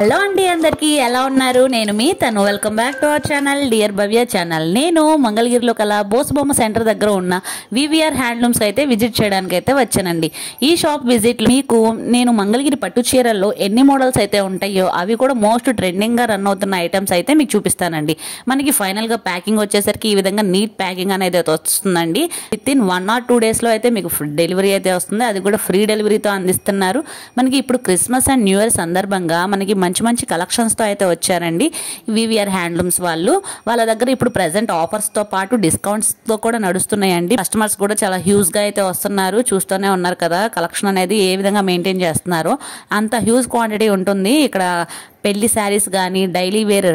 Hello అండి, అందరికీ ఎలా ఉన్నారు? నేను మీ తను. Welcome back to our channel dear Bhavya channel. నేను మంగళగిరిలో కల బోసుబొమ్మ సెంటర్ దగ్గర ఉన్న వివిఆర్ హ్యాండ్లూమ్స్ అయితే విజిట్ చేయడానికి అయితే వచ్చానండి. ఈ షాప్ విజిట్ మీకు నేను మంగళగిరి పట్టు చీరల్లో ఎన్ని మోడల్స్ అయితే ఉంటాయో అవి కూడా మోస్ట్ ట్రెండింగ్గా రన్ అవుతున్న ఐటమ్స్ అయితే మీకు చూపిస్తానండి. మనకి ఫైనల్గా ప్యాకింగ్ వచ్చేసరికి ఈ విధంగా నీట్ ప్యాకింగ్ అనేది అయితే వస్తుందండి. విత్ ఇన్ 1 or 2 daysలో అయితే మీకు డెలివరీ అయితే వస్తుంది. అది కూడా ఫ్రీ డెలివరీతో అందిస్తున్నారు. మనకి ఇప్పుడు క్రిస్మస్ అండ్ న్యూ ఇయర్ సందర్భంగా మనకి మంచి మంచి కలెక్షన్స్తో అయితే వచ్చారండి వివిఆర్ హ్యాండ్లూమ్స్ వాళ్ళు. వాళ్ళ దగ్గర ఇప్పుడు ప్రెసెంట్ ఆఫర్స్తో పాటు డిస్కౌంట్స్తో కూడా నడుస్తున్నాయండి. కస్టమర్స్ కూడా చాలా హ్యూజ్గా అయితే వస్తున్నారు. చూస్తూనే ఉన్నారు కదా కలెక్షన్ అనేది ఏ విధంగా మెయింటైన్ చేస్తున్నారో. అంత హ్యూజ్ క్వాంటిటీ ఉంటుంది ఇక్కడ. పెళ్లి శారీస్ కానీ, డైలీ వేర్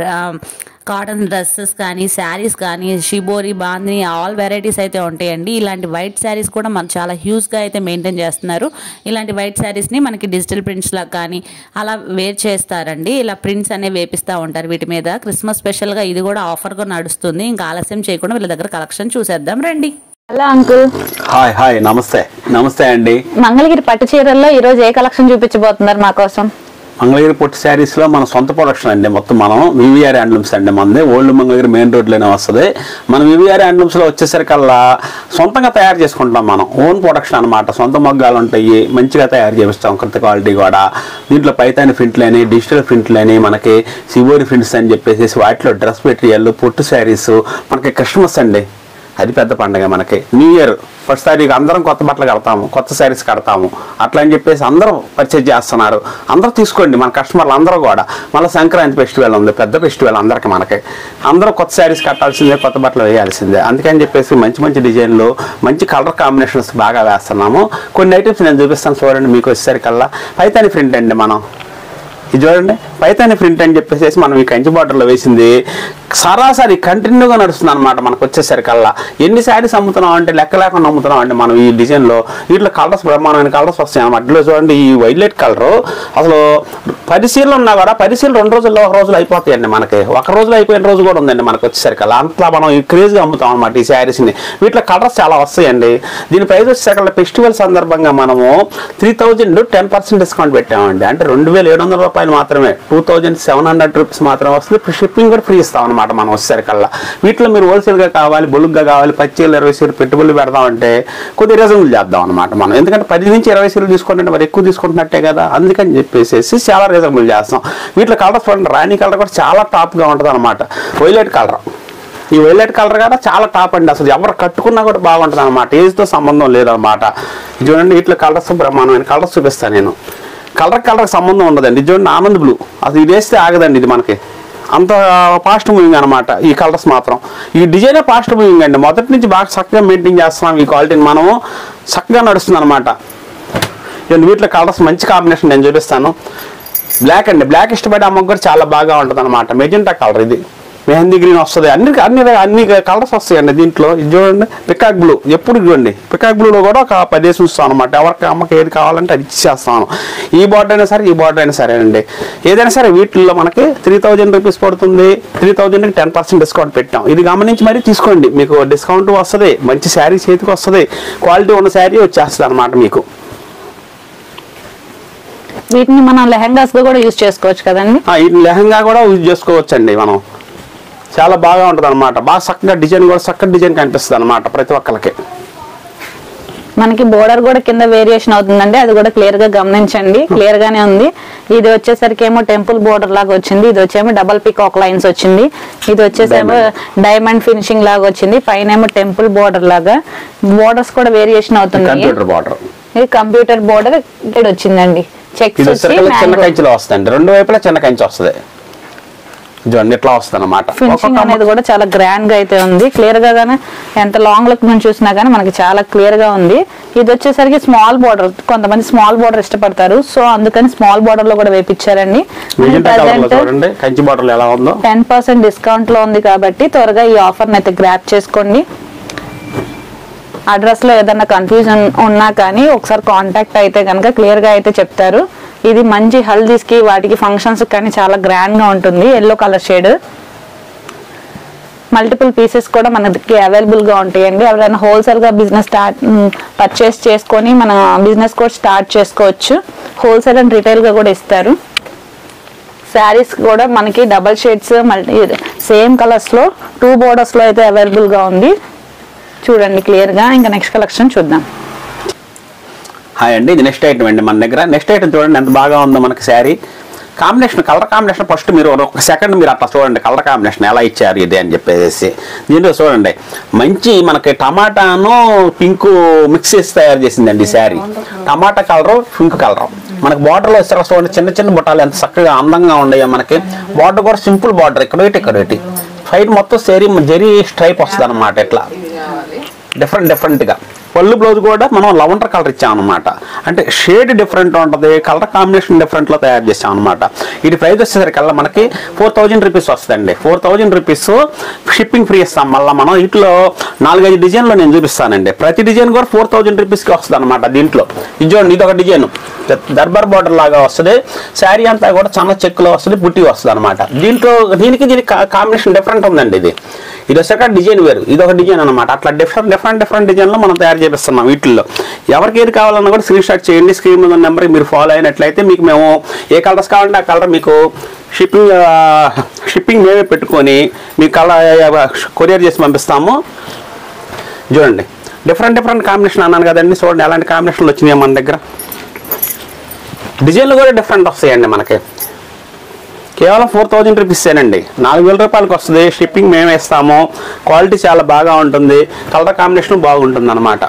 కాటన్ డ్రెస్సెస్ కానీ, శారీస్ కానీ, షిబోరి, బాందిని ఆల్ వెరైటీస్ అయితే ఉంటాయండి. ఇలాంటి వైట్ శారీస్ కూడా మనం చాలా హ్యూజ్గా అయితే మెయింటైన్ చేస్తున్నారు. ఇలాంటి వైట్ శారీస్ని మనకి డిజిటల్ ప్రింట్స్ లాగా కానీ అలా వేర్ చేస్తారండి. ఇలా ప్రింట్స్ అనేవి వేపిస్తూ ఉంటారు వీటి మీద. క్రిస్మస్ స్పెషల్గా ఇది కూడా ఆఫర్గా నడుస్తుంది. ఇంకా ఆలస్యం చేయకుండా వీళ్ళ దగ్గర కలెక్షన్ చూసేద్దాం రండి. Hello uncle. హాయ్ నమస్తే అండి. మంగళగిరి పట్టు చీరల్లో ఈ రోజు ఏ కలెక్షన్ చూపించబోతున్నారు మా కోసం? మంగళగిరి పొట్టి శారీస్ లో మన సొంత ప్రొడక్షన్ అండి. మొత్తం మనం వివిఆర్ హ్యాండ్లూమ్స్ అండి. మనది ఓల్డ్ మంగళగిరి మెయిన్ రోడ్లోనే వస్తుంది. మనం వివిఆర్ హ్యాండ్లూమ్స్ లో వచ్చేసరికల్లా సొంతంగా తయారు చేసుకుంటాం. మనం ఓన్ ప్రొడక్షన్ అనమాట. సొంత మగ్గాలు ఉంటాయి, మంచిగా తయారు చేపిస్తాం. కొత్త క్వాలిటీ కూడా. దీంట్లో పైతాని ప్రింట్లని, డిజిటల్ ప్రింట్లని, మనకి సివోరి ప్రింట్స్ అని చెప్పేసి వాటిలో డ్రెస్ మెటీరియల్, పొట్టు శారీస్. మనకి క్రిస్మస్ అండి, అది పెద్ద పండుగ. మనకి న్యూ ఇయర్ ఫస్ట్ తారీఖు అందరం కొత్త బట్టలు కడతాము, కొత్త శారీస్ కడతాము. అట్లా అని చెప్పేసి అందరూ పర్చేజ్ చేస్తున్నారు. అందరూ తీసుకోండి మన కస్టమర్లు అందరూ కూడా. మళ్ళీ సంక్రాంతి ఫెస్టివల్ ఉంది, పెద్ద ఫెస్టివల్ అందరికి. మనకి అందరూ కొత్త శారీస్ కట్టాల్సిందే, కొత్త బట్టలు వేయాల్సిందే. అందుకని చెప్పేసి మంచి మంచి డిజైన్లు, మంచి కలర్ కాంబినేషన్స్ బాగా వేస్తున్నాము. కొన్ని ఐటమ్స్ నేను చూపిస్తాను చూడండి. మీకు వచ్చేసరికల్లా పైతాని ప్రింట్ అండి. మనం ఇది చూడండి, పైతాని ప్రింట్ అని చెప్పేసి మనం ఈ కంచి బార్డర్లో వేసింది సరాసరి కంటిన్యూగా నడుస్తుంది అనమాట. మనకు వచ్చేసరికల్లా ఎన్ని శారీస్ అమ్ముతున్నాం అంటే లెక్క లేకుండా అమ్ముతున్నాం అండి మనం ఈ డిజైన్లో. వీటిలో కలర్స్ బ్రహ్మాండమైన కలర్స్ వస్తాయి అనమాట. ఇట్లా చూడండి, ఈ వైలెట్ కలరు అసలు 10 సీర్లు ఉన్నా కూడా 10 సీర్లు 2 రోజుల్లో 1 రోజులో అయిపోతాయండి. మనకి 1 రోజులో అయిపోయిన రోజు కూడా ఉందండి మనకు వచ్చేసరికల్లా. అంతా మనం ఈ క్రేజ్గా అమ్ముతాం అనమాట ఈ శారీస్ని. వీటిలో కలర్స్ చాలా వస్తాయండి. దీని ప్రైస్ వచ్చేసరికల్లా ఫెస్టివల్ సందర్భంగా మనము 3000 10% డిస్కౌంట్ పెట్టామండి. అంటే 2700 రూపాయలు మాత్రమే, 2700 రూపీస్ మాత్రమే వస్తుంది. షిప్పింగ్ కూడా ఫ్రీ ఇస్తాం అనమాట మనం వచ్చేసరికల్లా. వీటిలో మీరు హోల్సేల్గా కావాలి, బొలుగ్గా కావాలి, 10 చీరలు 20 చీరలు పెట్టుబడులు పెడదామంటే కొద్దిగా రీజనబుల్ చేద్దాం అనమాట మనం. ఎందుకంటే 10 నుంచి 20 చీరలు తీసుకుంటే మరి ఎక్కువ తీసుకుంటున్నట్టే కదా. అందుకని చెప్పేసి చాలా రీజనబుల్ చేస్తాం. వీటిలో కలర్స్ చూడండి, రాణి కలర్ కూడా చాలా టాప్గా ఉంటుంది అనమాట. వైలెట్ కలర్, ఈ వైలెట్ కలర్ కూడా చాలా టాప్ అండి. అసలు ఎవరు కట్టుకున్నా కూడా బాగుంటుంది అనమాట. ఏజ్తో సంబంధం లేదనమాట. చూడండి, వీటిలో కలర్స్ బ్రహ్మాండమైన కలర్స్ చూపిస్తాను నేను. కలర్కి సంబంధం ఉండదండి. ఇది చూడండి, ఆనంద్ బ్లూ. అసలు ఇది వేస్తే ఆగదండి. ఇది మనకి అంత ఫాస్ట్ మూవింగ్ అనమాట. ఈ కలర్స్ మాత్రం, ఈ డిజైనే ఫాస్ట్ మూవింగ్ అండి. మొదటి నుంచి బాగా చక్కగా మెయింటైన్ చేస్తున్నాం. ఈ క్వాలిటీని మనము చక్కగా నడుస్తుంది అనమాట. వీటిలో కలర్స్ మంచి కాంబినేషన్ నేను చూపిస్తాను. బ్లాక్ అండి, బ్లాక్ ఇష్టపడే అమ్మకు కూడా చాలా బాగా ఉంటుంది అనమాట. మెజెంటా కలర్, ఇది మెహందీ గ్రీన్ వస్తుంది. అన్ని కలర్స్ వస్తాయండి దీంట్లో. ఇది చూడండి, పికాక్ బ్లూ. ఎప్పుడు చూడండి పికాక్ బ్లూలో కూడా ఒక 10 వేసి చూస్తాం అనమాట. ఎవరికి అమ్మకి ఏది కావాలంటే అది ఇచ్చేస్తాను. ఈ బార్డర్ అయినా సరే, ఈ బార్డర్ అయినా సరే అండి. ఏదైనా సరే వీటిల్లో మనకి 3000 రూపీస్ పడుతుంది. 3000కి 10% డిస్కౌంట్ పెట్టాం. ఇది గమనించి మరీ తీసుకోండి, మీకు డిస్కౌంట్ వస్తుంది. మంచి శారీ చేతికి వస్తుంది. క్వాలిటీ ఉన్న శారీ వచ్చేస్తుంది అనమాట మీకు. వీటిని మనం లెహంగాస్ కూడా యూజ్ చేసుకోవచ్చు కదండి. వీటిని లెహంగా కూడా యూజ్ చేసుకోవచ్చు అండి మనం. చాలా బాగా ఉంటుంది అనమాట. బాగా చక్కగా డిజైన్ కూడా చక్కగా డిజైన్ కనిపిస్తుంది అనమాట ప్రతి ఒక్కరికి. మనకి బోర్డర్ కూడా కింద వేరియేషన్ అవుతుందండి, అది కూడా క్లియర్ గా గమనించండి. క్లియర్ గానే ఉంది. ఇది వచ్చేసరికి ఏమో టెంపుల్ బోర్డర్ లాగా వచ్చింది. ఇది వచ్చేమో డబల్ పికాక్ లైన్స్ వచ్చింది. ఇది వచ్చేసేమో డైమండ్ ఫినిషింగ్ లాగా వచ్చింది. పైన ఏమో టెంపుల్ బోర్డర్ లాగా. బోర్డర్స్ కూడా వేరియేషన్ అవుతుంది. ఇది కంప్యూటర్ బోర్డర్ ఇక్కడ వచ్చిందండి. చెక్స్ చిన్న కంచిలో వస్తుంది. 2 వైపులా చిన్న కంచి వస్తుంది. ఇట్లా వస్తుంది అనమాట. ఫినిషింగ్ అనేది కూడా చాలా గ్రాండ్ గా అయితే ఉంది. క్లియర్ గానే ఎంత లాంగ్ లుక్ నుంచి చూసినా గానీ మనకి చాలా క్లియర్ గా ఉంది. ఇది వచ్చేసరికి స్మాల్ బోర్డర్. కొంతమంది స్మాల్ బోర్డర్ ఇష్టపడతారు, సో అందుకని స్మాల్ బోర్డర్ లో కూడా వేపించారండి. 10% డిస్కౌంట్ లో ఉంది కాబట్టి త్వరగా ఈ ఆఫర్ అయితే గ్రాబ్ చేసుకోండి. అడ్రస్ లో ఏదైనా కన్ఫ్యూజన్ ఉన్నా కానీ ఒకసారి కాంటాక్ట్ అయితే కనుక క్లియర్ గా అయితే చెప్తారు. ఇది మంచి హల్దీస్ కి వాటికి ఫంక్షన్స్ కానీ చాలా గ్రాండ్ గా ఉంటుంది. Yellow colour shade. Multiple pieces కూడా మనకి అవైలబుల్ గా ఉంటాయండి. ఎవరైనా హోల్సేల్ గా బిజినెస్ పర్చేస్ చేసుకొని మన బిజినెస్ కూడా స్టార్ట్ చేసుకోవచ్చు. హోల్సేల్ అండ్ రిటైల్ గా కూడా ఇస్తారు. శారీస్ కూడా మనకి double shades multi same colours లో 2 బోర్డర్స్ లో అయితే అవైలబుల్ గా ఉంది. చూడండి క్లియర్ గా. ఇంకా నెక్స్ట్ కలెక్షన్ చూద్దాం. హాయ్ అండి, ఇది నెక్స్ట్ ఐటమ్ అండి మన దగ్గర. నెక్స్ట్ ఐటమ్ చూడండి ఎంత బాగా ఉందో మనకి sari combination, colour combination. First మీరు ఒక సెకండ్ మీరు అట్లా చూడండి కలర్ కాంబినేషన్ ఎలా ఇచ్చారు ఇది అని చెప్పేసి. దీంట్లో చూడండి మంచి మనకి టమాటాను పింక్ మిక్స్ చేసి తయారు చేసిందండి ఈ శారీ. టమాటా కలర్ పింక్ కలర్ మనకి బార్డర్లో ఇస్తారు చూడండి, చిన్న చిన్న బుట్టాలు ఎంత చక్కగా అందంగా ఉన్నాయో మనకి. బార్డర్ కూడా సింపుల్ బార్డర్, ఇక్కడ సైడ్ మొత్తం జరీ స్ట్రైప్ వస్తుంది అనమాట. ఇట్లా డిఫరెంట్గా పళ్ళు బ్లౌజ్ కూడా మనం లవండర్ కలర్ ఇచ్చామన్నమాట. అంటే షేడ్ డిఫరెంట్ ఉంటుంది, కలర్ కాంబినేషన్ డిఫరెంట్లో తయారు చేసాం అనమాట. ఇది ప్రైస్ వచ్చేసరికల్లా మనకి 4000 రూపీస్ వస్తుందండి. 4000 రూపీస్ షిప్పింగ్ ఫ్రీ ఇస్తాం. మళ్ళీ మనం వీటిలో 4-5 డిజైన్లో నేను చూపిస్తానండి. ప్రతి డిజైన్ కూడా 4000 రూపీస్కి వస్తుంది అనమాట. దీంట్లో ఇది చూడండి, ఇది ఒక డిజైన్ దర్బార్ బార్డర్ లాగా వస్తుంది. శారీ అంతా కూడా చాలా చెక్కులో వస్తుంది, బుట్టి వస్తుంది అనమాట. దీనికి కాంబినేషన్ డిఫరెంట్ ఉందండి. ఇది వచ్చాక డిజైన్ వేరు, ఇది ఒక డిజైన్ అనమాట. అట్లా డిఫరెంట్ డిజైన్లో మనం తయారు చేపిస్తున్నాం. వీటిల్లో ఎవరికి ఏది కావాలన్నా కూడా స్క్రీన్ షాట్ చేయండి. స్క్రీన్ మీద నెంబర్కి మీరు ఫాలో అయినట్లయితే మీకు మేము ఏ కలర్స్ కావాలంటే ఆ కలర్ మీకు షిప్పింగ్ మేమే పెట్టుకొని మీకు కొరియర్ చేసి పంపిస్తాము. చూడండి డిఫరెంట్ కాంబినేషన్ అన్నాను కదండి. చూడండి ఎలాంటి కాంబినేషన్లు వచ్చినాయి మన దగ్గర. డిజైన్లు కూడా డిఫరెంట్ వస్తాయండి మనకి. కేవలం 4000 రూపీసేనండి. 4000 రూపాయలకి వస్తుంది. షిప్పింగ్ మేమే ఇస్తాము. క్వాలిటీ చాలా బాగా ఉంటుంది, కలర్ కాంబినేషన్ బాగుంటుంది అనమాట.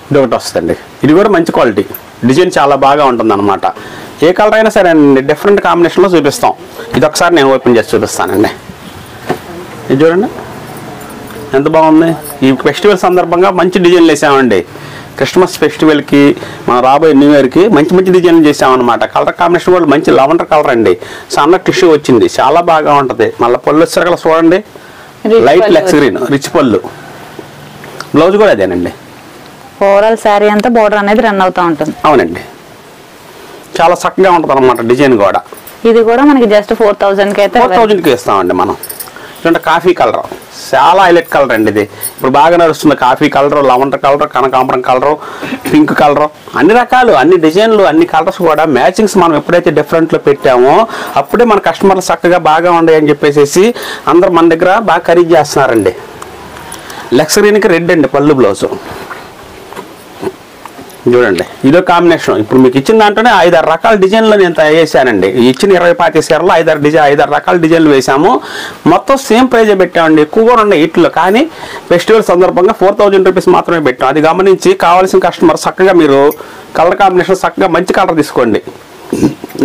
ఇది ఒకటి వస్తుందండి, ఇది కూడా మంచి క్వాలిటీ, డిజైన్ చాలా బాగా ఉంటుంది అనమాట. ఏ కలర్ అయినా సరే అండి డిఫరెంట్ కాంబినేషన్లో చూపిస్తాం. ఇది ఒకసారి నేను ఓపెన్ చేసి చూపిస్తానండి. ఇది చూడండి ఎంత బాగుంది. ఈ ఫెస్టివల్ సందర్భంగా మంచి డిజైన్లు వేసామండి. క్రిస్మస్ ఫెస్టివల్కి మన రాబోయే న్యూ ఇయర్కి మంచి డిజైన్లు చేసామన్నమాట. కలర్ కాంబినేషన్ కూడా మంచి లవండర్ కలర్ అండి. సన్న టిష్యూ వచ్చింది, చాలా బాగా ఉంటుంది. మళ్ళీ పళ్ళు వచ్చారు చూడండి, లైట్ లెక్స్ గ్రీన్ రిచ్ పళ్ళు. బ్లౌజ్ కూడా అదేనండి. ఓవరాల్ శారీ అంతా బోర్డర్ అనేది రన్ అవుతూ ఉంటుంది. అవునండి, చాలా చక్కగా ఉంటుంది అనమాట డిజైన్ కూడా. ఇది కూడా మనకి జస్ట్ 4000కి అయితే 4000కి ఇస్తామండి మనం. ఇదంటే కాఫీ కలర్, చాలా హైలైట్ కలర్ అండి. ఇది ఇప్పుడు బాగా నడుస్తుంది. కాఫీ కలర్, లవండర్ కలర్, కనకాంబరం కలర్, పింక్ కలర్, అన్ని రకాలు, అన్ని డిజైన్లు, అన్ని కలర్స్ కూడా మ్యాచింగ్స్ మనం ఎప్పుడైతే డిఫరెంట్లో పెట్టామో అప్పుడే మన కస్టమర్లు చక్కగా బాగా ఉన్నాయి అని చెప్పేసి అందరూ మన దగ్గర బాగా ఖరీదు చేస్తున్నారండి. లెక్స్ గ్రీన్కి రెడ్ అండి పళ్ళు బ్లౌజు. చూడండి ఇదో కాంబినేషన్. ఇప్పుడు మీకు ఇచ్చిన దాంట్లోనే 5-6 రకాల డిజైన్లు నేను తయారు చేశానండి. ఇచ్చిన 25 చీరలో 5-6 రకాల డిజైన్లు వేసాము. మొత్తం సేమ్ ప్రైజే పెట్టామండి. ఎక్కువ కూడా ఉన్నాయి వీటిలో, కానీ ఫెస్టివల్ సందర్భంగా 4000 రూపీస్ మాత్రమే పెట్టాం. అది గమనించి కావాల్సిన కస్టమర్ చక్కగా మీరు కలర్ కాంబినేషన్ చక్కగా మంచి కలర్ తీసుకోండి.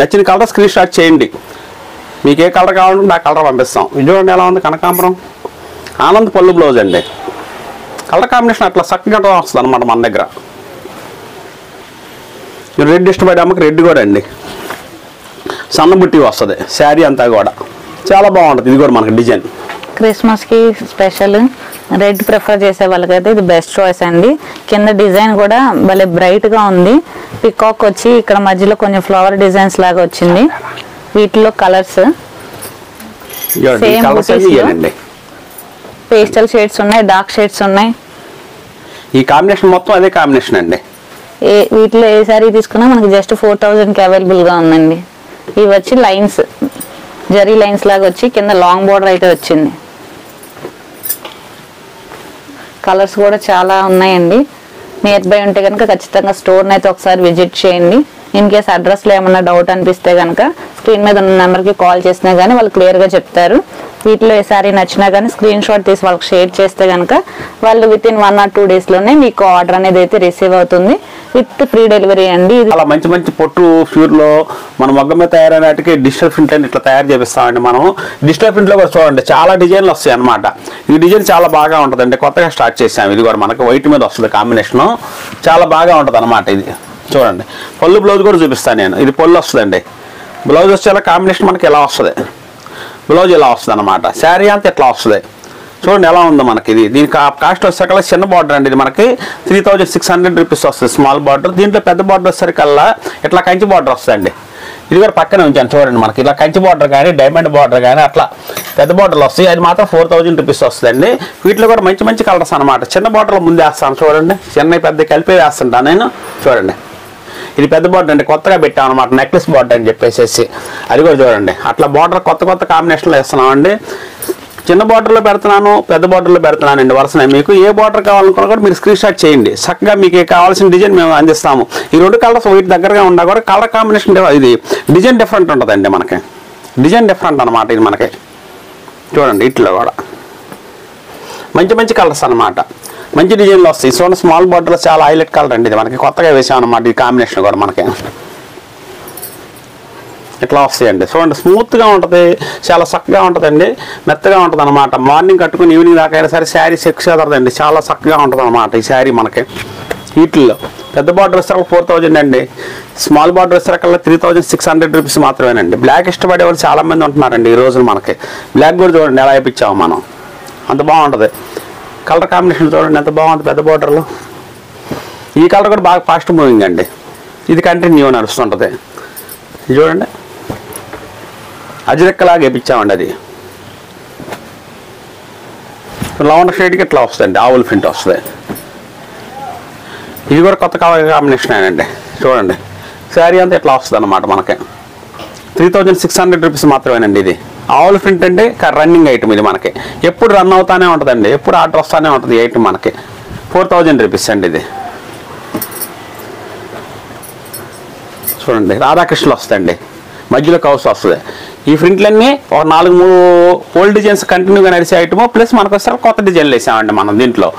నచ్చిన కలర్ స్క్రీన్ షాట్ చేయండి. మీకు ఏ కలర్ కావాలంటే ఆ కలర్ పంపిస్తాం. ఇది చూడండి ఎలా ఉంది, కనకాంబరం ఆనంద్ పళ్ళు బ్లౌజ్ అండి. కలర్ కాంబినేషన్ అట్లా చక్కగా వస్తుంది అనమాట మన దగ్గర. రెడ్ ఇష్టపడే అమ్మకి రెడ్ కూడా అండి, సన్నబుట్టి వస్తుంది శారీ అంతా కూడా చాలా బాగుంటుంది. ఇది కూడా మనకి డిజైన్ క్రిస్మస్కి స్పెషల్ రెడ్ ప్రిఫర్ చేసే వాళ్ళకైతే ఇది బెస్ట్ చాయిస్ అండి. కింద డిజైన్ కూడా భలే బ్రైట్గా ఉంది. పికాక్ వచ్చి ఇక్కడ మధ్యలో కొంచెం ఫ్లవర్ డిజైన్స్ లాగా వచ్చింది. వీటిలో కలర్స్ పేస్టల్ షేడ్స్ ఉన్నాయి, డార్క్ షేడ్స్ ఉన్నాయి. ఈ కాంబినేషన్ మొత్తం అదే కాంబినేషన్ అండి. వీటిలో ఏ సారీ తీసుకున్నా మనకి జస్ట్ 4000కి అవైలబుల్గా ఉందండి. ఇవి వచ్చి లైన్స్, జరీ లైన్స్ లాగా వచ్చి కింద లాంగ్ బోర్డర్ అయితే వచ్చింది. కలర్స్ కూడా చాలా ఉన్నాయండి. నియర్ బై ఉంటే కనుక ఖచ్చితంగా స్టోర్ని అయితే ఒకసారి విజిట్ చేయండి. ఇన్ కేస్ అడ్రస్లో ఏమన్నా డౌట్ అనిపిస్తే కనుక స్క్రీన్ మీద ఉన్న నెంబర్కి కాల్ చేసినా కానీ వాళ్ళు క్లియర్గా చెప్తారు. వీటిలో ఏ సారీ నచ్చినా కానీ స్క్రీన్ షాట్ తీసి వాళ్ళకి షేర్ చేస్తే కనుక వాళ్ళు వితిన్ 1 or 2 డేస్లోనే మీకు ఆర్డర్ అనేది అయితే రిసీవ్ అవుతుంది విత్ ఫ్రీ డెలివరీ అండి. ఇది అలా మంచి పొట్టు ప్యూర్లో మనం మగ్గం మీద తయారైనట్టుకి డిజిటల్ ప్రింట్ అని ఇట్లా తయారు చేపిస్తామండి. మనం డిజిటల్ ప్రింట్లో కూడా చూడండి చాలా డిజైన్లు వస్తాయి అనమాట. ఈ డిజైన్ చాలా బాగా ఉంటుందండి, కొత్తగా స్టార్ట్ చేసాము. ఇది కూడా మనకు వైట్ మీద వస్తుంది కాంబినేషను, చాలా బాగా ఉంటుంది అనమాట. ఇది చూడండి పళ్ళు బ్లౌజ్ కూడా చూపిస్తాను నేను. ఇది పళ్ళు వస్తుందండి, బ్లౌజ్ వచ్చేలా కాంబినేషన్ మనకి ఎలా వస్తుంది, బ్లౌజ్ ఇలా వస్తుంది అనమాట. శారీ అంతా ఇట్లా వస్తుంది. చూడండి ఎలా ఉందో మనకి. ఇది దీనికి కాస్ట్ వచ్చేసరికల్లా చిన్న బార్డర్ అండి. ఇది మనకి 3600 రూపీస్ వస్తుంది స్మాల్ బార్డర్. దీంట్లో పెద్ద బార్డర్ వచ్చేసరికల్లా ఇట్లా కంచి బార్డర్ వస్తుందండి. ఇది కూడా పక్కనే ఉంచాను చూడండి. మనకి ఇలా కంచి బార్డర్ కానీ డైమండ్ బార్డర్ కానీ అట్లా పెద్ద బార్డర్లు వస్తాయి. అది మాత్రం 4000 రూపీస్ వస్తుందండి. వీటిలో కూడా మంచి కలర్స్ అనమాట. చిన్న బార్డర్లో ముందు వేస్తాను చూడండి, చిన్న పెద్ద కలిపి వేస్తుంటాను నేను. చూడండి ఇది పెద్ద బార్డర్ అండి, కొత్తగా పెట్టాం అనమాట, నెక్లెస్ బార్డర్ అని చెప్పేసి. అది కూడా చూడండి, అట్లా బార్డర్ కొత్త కాంబినేషన్లో ఇస్తున్నామండి. చిన్న బార్డర్లో పెడుతున్నాను, పెద్ద బార్డర్లో పెడుతున్నాను అండి వరుసనే. మీకు ఏ బార్డర్ కావాలనుకున్నా కూడా మీరు స్క్రీన్ షాట్ చేయండి, చక్కగా మీకు కావాల్సిన డిజైన్ మేము అందిస్తాము. ఈ 2 కలర్స్ వీటి దగ్గరగా ఉన్నా కూడా కలర్ కాంబినేషన్ ఇది డిజైన్ డిఫరెంట్ ఉంటుందండి, మనకి డిజైన్ డిఫరెంట్ అనమాట. ఇది మనకి చూడండి, ఇట్లా కూడా మంచి కలర్స్ అనమాట, మంచి డిజైన్లో వస్తాయి. చూడండి, స్మాల్ బార్డర్లో చాలా హైలైట్ కలర్ అండి, ఇది మనకి కొత్తగా వేసాం అనమాట. ఈ కాంబినేషన్ కూడా మనకి ఇట్లా వస్తాయండి. చూడండి, స్మూత్గా ఉంటుంది, చాలా చక్కగా ఉంటుందండి, మెత్తగా ఉంటుంది అనమాట. మార్నింగ్ కట్టుకుని ఈవినింగ్ దాకా అయినా సరే శారీ సెక్స్ అవుతుందండి, చాలా చక్కగా ఉంటుంది అనమాట ఈ శారీ మనకి. వీటిల్లో పెద్ద బార్డర్ వస్తే 4000 అండి, స్మాల్ బార్డర్ వస్తే 3600 రూపీస్ మాత్రమేనండి. బ్లాక్ ఇష్టపడే వాళ్ళు చాలా మంది ఉంటున్నారండి ఈ రోజున. మనకి బ్లాక్ కూడా చూడండి ఎలా వేయించాము మనం, అంత బాగుంటుంది. కలర్ కాంబినేషన్ చూడండి ఎంత బాగుంది పెద్ద బార్డర్లో. ఈ కలర్ కూడా బాగా ఫాస్ట్ మూవింగ్ అండి, ఇది కంటిన్యూ నడుస్తుంటుంది. ఇది చూడండి, అజిరెక్కలాగా వేయించామండి. అది లవండర్ షేడ్కి ఇట్లా వస్తుందండి, ఆవుల ప్రింట్ వస్తుంది. ఇది కూడా కొత్త కాంబినేషన్ అండి. చూడండి, శారీ అంతా ఇట్లా వస్తుంది అనమాట మనకి. 3600 రూపీస్ మాత్రమేనండి. ఇది ఆవుల ప్రింట్ అంటే రన్నింగ్ ఐటమ్, ఇది మనకి ఎప్పుడు రన్ అవుతానే ఉంటుందండి, ఎప్పుడు ఆర్డర్ వస్తూనే ఉంటుంది ఈ ఐటమ్ మనకి. 4000 రూపీస్ అండి ఇది. చూడండి, రాధాకృష్ణలు వస్తాయండి, మధ్యలో కౌస్ వస్తుంది. ఈ ప్రింట్లన్నీ ఒక 4-3 ఓల్డ్ డిజైన్స్ కంటిన్యూగా నడిచే ఐటమ్, ప్లస్ మనకు వస్తారు కొత్త డిజైన్లు వేసామండి మనం దీంట్లో.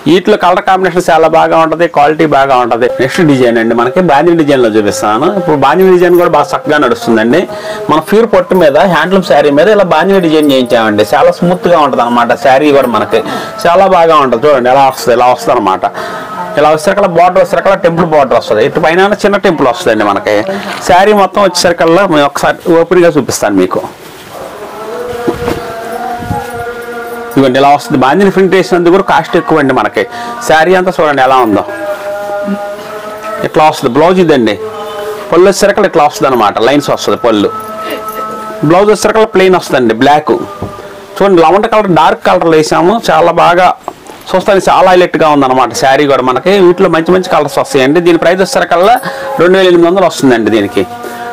వీటిలో కలర్ కాంబినేషన్ చాలా బాగా ఉంటుంది, క్వాలిటీ బాగా ఉంటుంది. నెక్స్ట్ డిజైన్ అండి మనకి బాందిని డిజైన్లో చూపిస్తాను. ఇప్పుడు బాందిని డిజైన్ కూడా బాగా చక్కగా నడుస్తుందండి. మన ప్యూర్ పొట్టు మీద హ్యాండ్లూమ్ శారీ మీద ఇలా బాందిని డిజైన్ చేయించామండి, చాలా స్మూత్గా ఉంటుంది అనమాట. శారీ కూడా మనకి చాలా బాగా ఉంటుంది. చూడండి ఎలా వస్తుంది, ఇలా వస్తుంది అనమాట. ఇలా వచ్చేసరికల్లా బార్డర్ వచ్చేసరికల్లా టెంపుల్ బార్డర్ వస్తుంది, ఇటు పైన చిన్న టెంపుల్ వస్తుందండి మనకి. శారీ మొత్తం వచ్చేసరికల్లా మేము ఒకసారి ఓపెన్గా చూపిస్తాను మీకు. ఇవ్వండి ఇలా వస్తుంది. బాందిని ప్రింట్ వేసినందుకు కూడా కాస్ట్ ఎక్కువ అండి మనకి. శారీ అంతా చూడండి ఎలా ఉందో, ఇట్లా వస్తుంది. బ్లౌజ్ ఇదండి, పళ్ళు వచ్చేసరికల్లా ఇట్లా వస్తుంది అనమాట, లైన్స్ వస్తుంది పళ్ళు. బ్లౌజ్ వచ్చేసరికల్లా ప్లెయిన్ వస్తుందండి, బ్లాక్. చూడండి, లవండర్ కలర్ డార్క్ కలర్లో వేసాము, చాలా బాగా చూస్తానికి చాలా హైలైట్గా ఉందన్నమాట శారీ కూడా మనకి. వీటిలో మంచి కలర్స్ వస్తాయండి. దీని ప్రైస్ వచ్చేసరికల్లా 2800 వస్తుందండి. దీనికి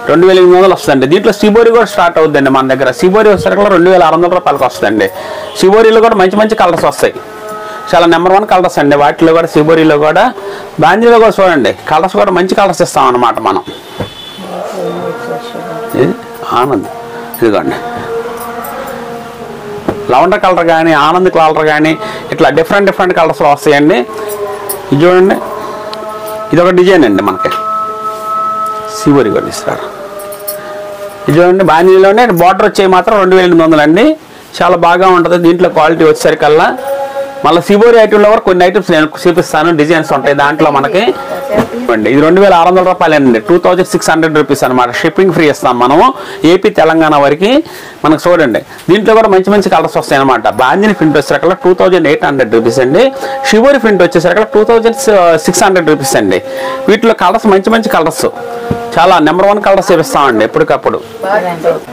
2800 వస్తుందండి. దీంట్లో సిబోరి కూడా స్టార్ట్ అవుతుందండి మన దగ్గర. సిబోరి వచ్చేసరికల్లా 2600 రూపాయలకి వస్తుందండి. సిబోరిలో కూడా మంచి కలర్స్ వస్తాయి, చాలా నెంబర్ 1 కలర్స్ అండి. వాటిలో కూడా సిబోరిలో కూడా బాందీలో కూడా చూడండి కలర్స్ కూడా మంచి కలర్స్ ఇస్తాం అన్నమాట మనం. ఆనంద్ ఇదిగోండి, లవండర్ కలర్ కానీ ఆనంద్ కలర్ కానీ ఇట్లా డిఫరెంట్ కలర్స్లో వస్తాయండి. ఇది చూడండి, ఇది ఒక డిజైన్ అండి మనకి. సివరి కూడా ఇస్తారు. ఇది చూడండి, బాందీలోనే బార్డర్ వచ్చేవి మాత్రం 2800 అండి, చాలా బాగా ఉంటుంది. దీంట్లో క్వాలిటీ వచ్చేసరికల్లా మళ్ళీ సిబోరి ఐటెంలో కూడా కొన్ని ఐటమ్స్ నేను చూపిస్తాను, డిజైన్స్ ఉంటాయి దాంట్లో మనకి. ఇది 2600 రూపాయలండి, 2600 రూపీస్ అనమాట. షిప్పింగ్ ఫ్రీ ఇస్తాం మనము ఏపీ తెలంగాణ వరకు. మనకు చూడండి, దీంట్లో కూడా మంచి కలర్స్ వస్తాయి అనమాట. బాందిని ప్రింట్ వచ్చేసరికి 2800 రూపీస్ అండి. షిబోరి ప్రింట్ వచ్చేసరికి 2600 రూపీస్ అండి. వీటిలో కలర్స్ మంచి కలర్స్, చాలా నెంబర్ 1 కలర్స్ చూపిస్తామండి ఎప్పటికప్పుడు.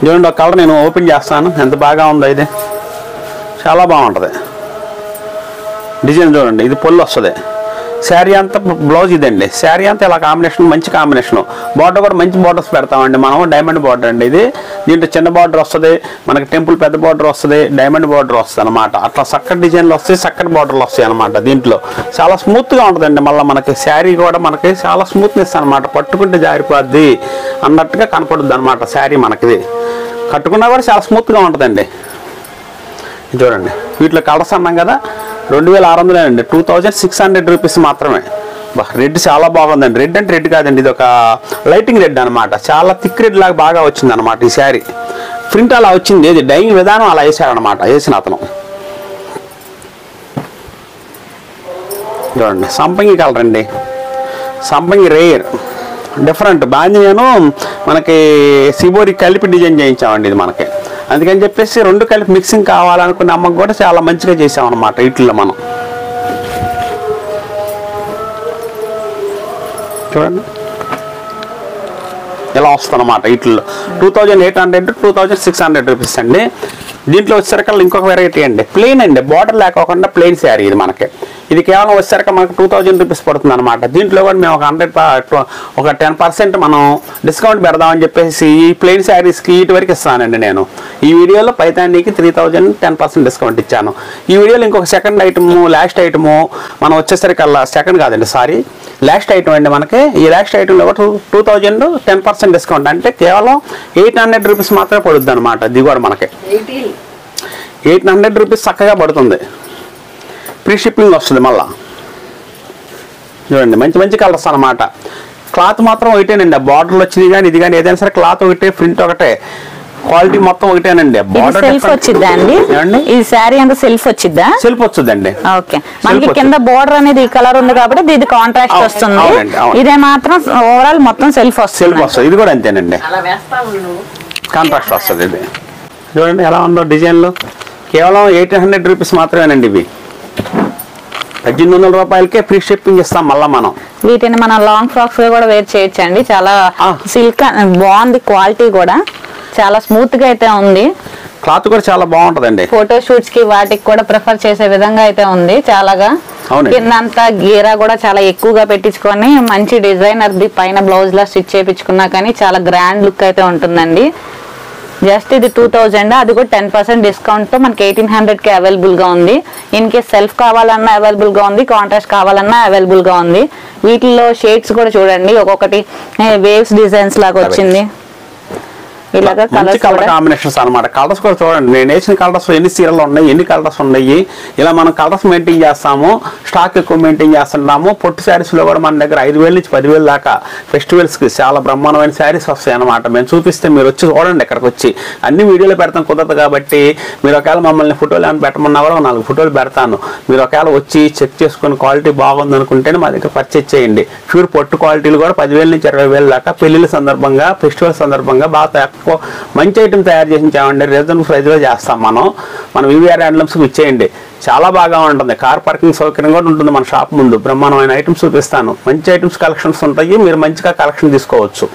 చూడండి, ఒక కలర్ నేను ఓపెన్ చేస్తాను, ఎంత బాగా ఉందో. ఇది చాలా బాగుంటుంది డిజైన్. చూడండి, ఇది పొల్లు వస్తుంది. శారీ అంతా బ్లౌజ్ ఇదండి. శారీ అంతా ఇలా కాంబినేషన్, మంచి కాంబినేషన్. బార్డర్ కూడా మంచి బార్డర్స్ పెడతామండి మనం. డైమండ్ బార్డర్ అండి ఇది. దీంట్లో చిన్న బార్డర్ వస్తుంది మనకి, టెంపుల్ పెద్ద బార్డర్ వస్తుంది, డైమండ్ బార్డర్ వస్తుంది అనమాట. అట్లా చక్కటి డిజైన్లు వస్తాయి, చక్కటి బార్డర్లు వస్తాయి అనమాట. దీంట్లో చాలా స్మూత్గా ఉంటుందండి. మళ్ళీ మనకి శారీ కూడా మనకి చాలా స్మూత్నెస్ అనమాట, పట్టుకుంటే జారిపోద్ది అన్నట్టుగా కనపడుద్ది అనమాట శారీ మనకి. కట్టుకున్నా కూడా చాలా స్మూత్గా ఉంటుందండి. చూడండి, వీటిలో కలర్స్ అన్నాం కదా, 2600 అండి, 2600 రూపీస్ మాత్రమే. రెడ్ చాలా బాగుందండి. రెడ్ అంటే రెడ్ కాదండి, ఇది ఒక లైటింగ్ రెడ్ అనమాట. చాలా థిక్ రెడ్ లాగా బాగా వచ్చింది అనమాట ఈ శారీ. ప్రింట్ అలా వచ్చింది, ఇది డైయింగ్ విధానం అలా వేసారనమాట, వేసిన అతను. చూడండి, సంపంగి కలర్ అండి, సంపంగి రేర్ డిఫరెంట్. బాందినేను మనకి సిబోరి కలిపి డిజైన్ చేయించామండి ఇది మనకి. అందుకని చెప్పేసి 2 కలిపి మిక్సింగ్ కావాలనుకున్న అమ్మకు కూడా చాలా మంచిగా చేసామన్నమాట వీటిల్లో మనం. చూడండి ఇలా వస్తుందన్నమాట. వీటిల్లో 2800 2600 రూపీస్ అండి. దీంట్లో వచ్చేసరికి ఇంకొక వెరైటీ అండి, ప్లెయిన్ అండి, బార్డర్ లేకోకుండా ప్లెయిన్ శారీ ఇది మనకి. ఇది కేవలం వచ్చేసరికి మనకు 2000 రూపీస్ పడుతుంది అనమాట. దీంట్లో కూడా మేము ఒక 10% మనం డిస్కౌంట్ పెడదామని చెప్పేసి ఈ ప్లెయిన్ శారీస్కి వీటి వరకు ఇస్తానండి. నేను ఈ వీడియోలో పైతానీకి 3000 10% డిస్కౌంట్ ఇచ్చాను. ఈ వీడియోలో ఇంకొక సెకండ్ ఐటము, లాస్ట్ ఐటము మనం వచ్చేసరికల్లా సెకండ్ కాదండి, సారీ, లాస్ట్ ఐటమ్ అండి. మనకి ఈ లాస్ట్ ఐటమ్లో 2000 10% డిస్కౌంట్ అంటే కేవలం 800 రూపీస్ మాత్రమే పడుద్ది అనమాట. ఇది కూడా మనకి 800 రూపీస్ చక్కగా పడుతుంది. ఫ్రీ షిప్పింగ్ వస్తుంది. మళ్ళీ చూడండి మంచి మంచి కలర్స్ అనమాట. క్లాత్ మాత్రం ఒకటేనండి. బార్డర్లు వచ్చింది కానీ ఇది కానీ ఏదైనా సరే క్లాత్ ఒకటే, ప్రింట్ ఒకటే, క్వాలిటీ మొత్తం ఒకటేనండి. బార్డర్ సెల్ఫ్ వచ్చిద్దా అండి? ఈ శారీ అంతా సెల్ఫ్ వచ్చిద్దా? సెల్ఫ్ వస్తుందండి. ఓకే, మనకి కింద బార్డర్ అనేది ఈ కలర్ ఉంది కాబట్టి ఇది కాంట్రాస్ట్ వస్తుంది. ఇదే మాత్రం ఓవరాల్ మొత్తం సెల్ఫ్ వస్తుంది. ఇది కూడా అంతేనండి, కాంట్రాస్ట్ వస్తుంది. ఇది చూడండి ఎలా ఉందో డిజైన్లు. కేవలం 800 రూపీస్ మాత్రమేనండి. ఇవి 1800 రూపాయలకే ఫ్రీ షిప్పింగ్ ఇస్తాం. మళ్ళీ మనం వీటిని మనం లాంగ్ ఫ్రాక్స్ కూడా వేర్ చేయొచ్చు అండి. చాలా సిల్క్ బాగుంది, క్వాలిటీ కూడా చాలా స్మూత్ గా అయితే ఉంది. క్లాత్ కూడా చాలా బాగుంటదండి. ఫోటో షూట్స్ కి వాటికి కూడా ప్రిఫర్ చేసే విధంగా అయితే ఉంది. చాలాగా కిందంతా గీరా కూడా చాలా ఎక్కువగా పెట్టించుకొని మంచి డిజైనర్ ది పైన బ్లౌజ్ లా స్టిచ్ చేయించుకున్నా కానీ చాలా గ్రాండ్ లుక్ అయితే ఉంటుందండి. జస్ట్ ఇది 2000, అది కూడా 10% డిస్కౌంట్ తో మనకి 1800 అవైలబుల్ గా ఉంది. ఇన్ కేస్ సెల్ఫ్ కావాలన్నా అవైలబుల్ గా ఉంది, కాంట్రాస్ట్ కావాలన్నా అవైలబుల్ గా ఉంది. వీటిల్లో షేడ్స్ కూడా చూడండి, ఒక్కొక్కటి వేవ్స్ డిజైన్స్ లాగా వచ్చింది. ఇలాగా కలర్ కాంబినేషన్స్ అనమాట. కలర్స్ కూడా చూడండి, నేను వేసిన కలర్స్ ఎన్ని సీరియల్ ఉన్నాయి, ఎన్ని కలర్స్ ఉన్నాయి. ఇలా మనం కలర్స్ మెయింటైన్ చేస్తాము, స్టాక్ ఎక్కువ మెయింటైన్ చేస్తున్నాము. పొట్టు శారీస్ లో కూడా మన దగ్గర 5000 నుంచి 10,000 దాకా ఫెస్టివల్స్ కి చాలా బ్రహ్మాండమైన శారీస్ వస్తాయి అనమాట. మేము చూపిస్తే మీరు వచ్చి చూడండి. ఇక్కడికి వచ్చి అన్ని వీడియోలు పెడతాం కుదరదు కాబట్టి, మీరు ఒకవేళ మమ్మల్ని ఫోటోలు ఏమైనా పెట్టమన్నా కూడా 4 ఫోటోలు పెడతాను. మీరు ఒకవేళ వచ్చి చెక్ చేసుకుని క్వాలిటీ బాగుంది అనుకుంటేనే మా దగ్గర పర్చేజ్ చేయండి. ప్యూర్ పొట్టు క్వాలిటీలు కూడా 10,000 నుంచి 20,000 దాకా పెళ్లిళ్ళ సందర్భంగా, ఫెస్టివల్ సందర్భంగా బాగా మంచి ఐటమ్ తయారు చేసి ఇచ్చామండి. రీజనబుల్ ప్రైస్లో చేస్తాం. మనం వివిఆర్ హ్యాండ్లూమ్స్కి ఇచ్చేయండి. చాలా బాగా ఉంటుంది. కార్ పార్కింగ్ సౌకర్యం కూడా ఉంటుంది మన షాప్ ముందు. బ్రహ్మాండమైన ఐటమ్స్ చూపిస్తాను. మంచి ఐటమ్స్ కలెక్షన్స్ ఉంటాయి. మీరు మంచిగా కలెక్షన్ తీసుకోవచ్చు.